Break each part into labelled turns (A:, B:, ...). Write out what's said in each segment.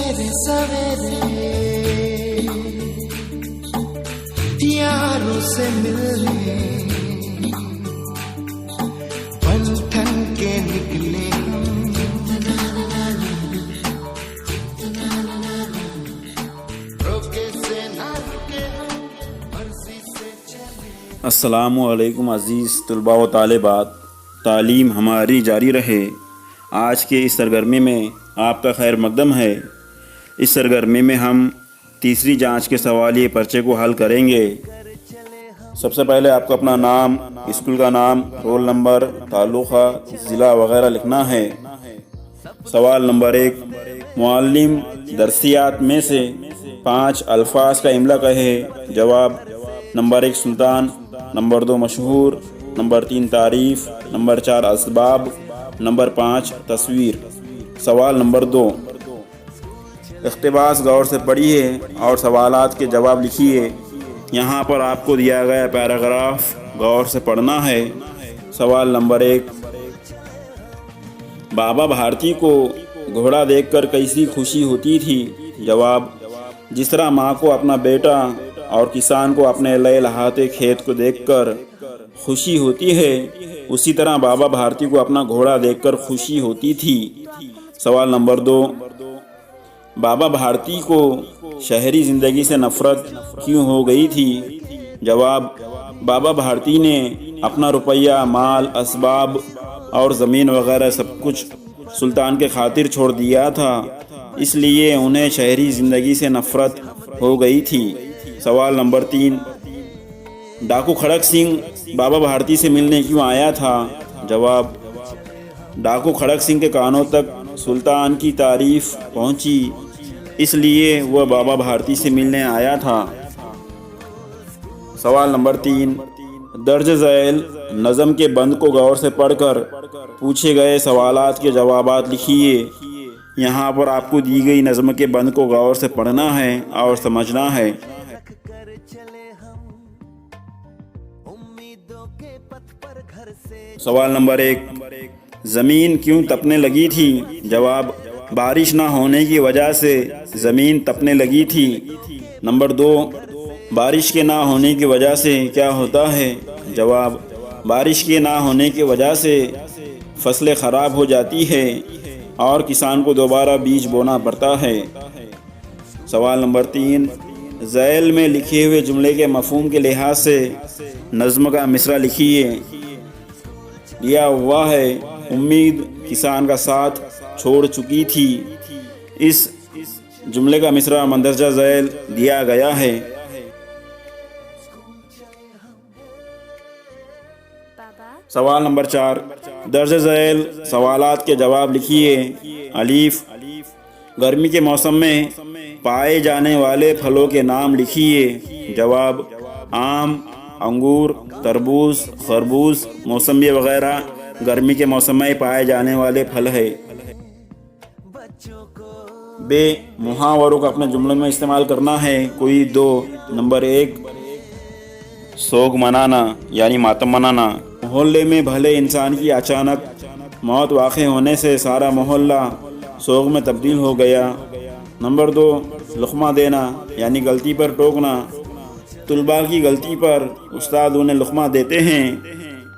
A: सवेरे सवेरे यारों से मिलने बन ठन के निकले रोके से ना रुके हम मर्जी से चले।
B: अस्सलामु अलैकुम अज़ीज़ तलबा व तालिबात, तालीम हमारी जारी रहे। आज के इस सरगर्मी में आपका खैर मकदम है। इस सरगर्मी में हम तीसरी जांच के सवालिए पर्चे को हल करेंगे। सबसे पहले आपको अपना नाम, स्कूल का नाम, रोल नंबर, तालुक़ा, ज़िला वगैरह लिखना है। सवाल नंबर 1, मुअल्लिम दरसियात में से 5 अल्फाज का इमला कहे। जवाब नंबर 1 सुल्तान, नंबर 2 मशहूर, नंबर 3 तारीफ़, नंबर 4 असबाब, नंबर 5 तस्वीर। सवाल नंबर 2, इक़्तिबास गौर से पढ़िए और सवालात के जवाब लिखिए। यहाँ पर आपको दिया गया पैराग्राफ गौर से पढ़ना है। सवाल नंबर 1, बाबा भारती को घोड़ा देखकर कैसी खुशी होती थी। जवाब जिस तरह माँ को अपना बेटा और किसान को अपने लहलहाते खेत को देखकर खुशी होती है, उसी तरह बाबा भारती को अपना घोड़ा देखकर खुशी होती थी। सवाल नंबर 2, बाबा भारती को शहरी ज़िंदगी से नफ़रत क्यों हो गई थी। जवाब बाबा भारती ने अपना रुपया, माल, असबाब और ज़मीन वगैरह सब कुछ सुल्तान के खातिर छोड़ दिया था, इसलिए उन्हें शहरी ज़िंदगी से नफ़रत हो गई थी। सवाल नंबर 3, डाकू खड़क सिंह बाबा भारती से मिलने क्यों आया था। जवाब डाकू खड़क सिंह के कानों तक सुल्तान की तारीफ़ पहुंची, इसलिए वह बाबा भारती से मिलने आया था। सवाल नंबर 3, दर्ज झैल नज़म के बंद को गौर से पढ़कर पूछे गए सवालात के जवाबात लिखिए। यहाँ पर आपको दी गई नज़म के बंद को गौर से पढ़ना है और समझना है। सवाल नंबर 1, ज़मीन क्यों तपने लगी थी। जवाब बारिश ना होने की वजह से ज़मीन तपने लगी थी। नंबर 2, बारिश के ना होने की वजह से क्या होता है। जवाब बारिश के ना होने की वजह से फसलें ख़राब हो जाती है और किसान को दोबारा बीज बोना पड़ता है। सवाल नंबर 3, ज़ैल में लिखे हुए जुमले के मफ़हूम के लिहाज से नज़्म का मिसरा लिखिए। दिया हुआ है, उम्मीद किसान का साथ छोड़ चुकी थी। इस जुमले का मिसरा मंदरजा ज़ैल दिया गया है। सवाल नंबर 4, दर्ज झैल सवालात के जवाब लिखिए। अलीफ, गर्मी के मौसम में पाए जाने वाले फलों के नाम लिखिए। जवाब आम, अंगूर, तरबूज, खरबूज, मौसमी वगैरह गर्मी के मौसम में पाए जाने वाले फल है। बे, मुहावरों का अपने जुमलों में इस्तेमाल करना है। कोई 2। नंबर 1, सोग मनाना यानी मातम मनाना। मोहल्ले में भले इंसान की अचानक मौत वाक़ होने से सारा मोहल्ला सोग में तब्दील हो गया। नंबर 2, लुक़मा देना यानी गलती पर टोकना। तुलबा की गलती पर उस्ताद उन्हें लुक़मा देते हैं।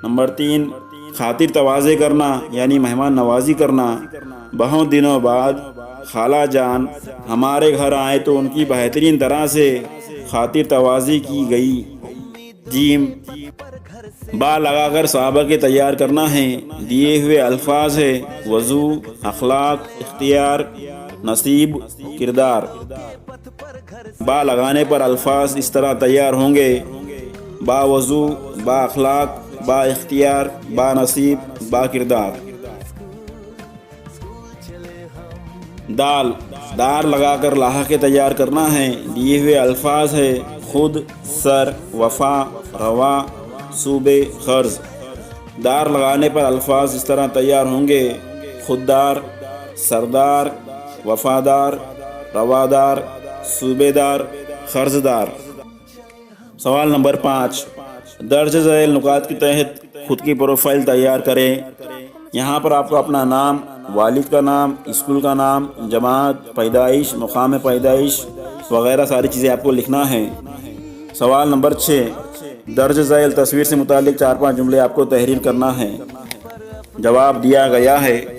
B: नंबर 3, खातिर तवाज़े करना यानी मेहमान नवाजी करना। बहुत दिनों बाद खाला जान हमारे घर आए तो उनकी बेहतरीन तरह से खातिर तवाज़ी की गई। जीम, बा लगाकर सहाबा के तैयार करना है। दिए हुए अल्फाज है वज़ू, अखलाक, इख्तियार, नसीब, किरदार। बा लगाने पर अल्फाज इस तरह तैयार होंगे: बा वज़ू, बा अखलाक, बा इख्तियार, बा नसीब, बा किरदार। दाल, दार लगाकर लाहक़े तैयार करना है। दिए हुए अल्फाज है खुद, सर, वफ़ा, रवा, सूबे, ख़र्ज़। दार लगाने पर अल्फाज इस तरह तैयार होंगे: खुददार, सरदार, वफ़ादार, रवादार, सूबेदार, ख़र्ज़दार। सवाल नंबर 5, दर्ज झैल नुकात के तहत खुद की प्रोफाइल तैयार करें। यहाँ पर आपको अपना नाम, والد کا نام، اسکول کا نام، جماعت، پیدائش، مقام پیدائش وغیرہ ساری چیزیں آپ کو لکھنا ہے۔ سوال نمبر 6، درج ذیل تصویر سے متعلق 4-5 جملے آپ کو تحریر کرنا ہے۔ جواب دیا گیا ہے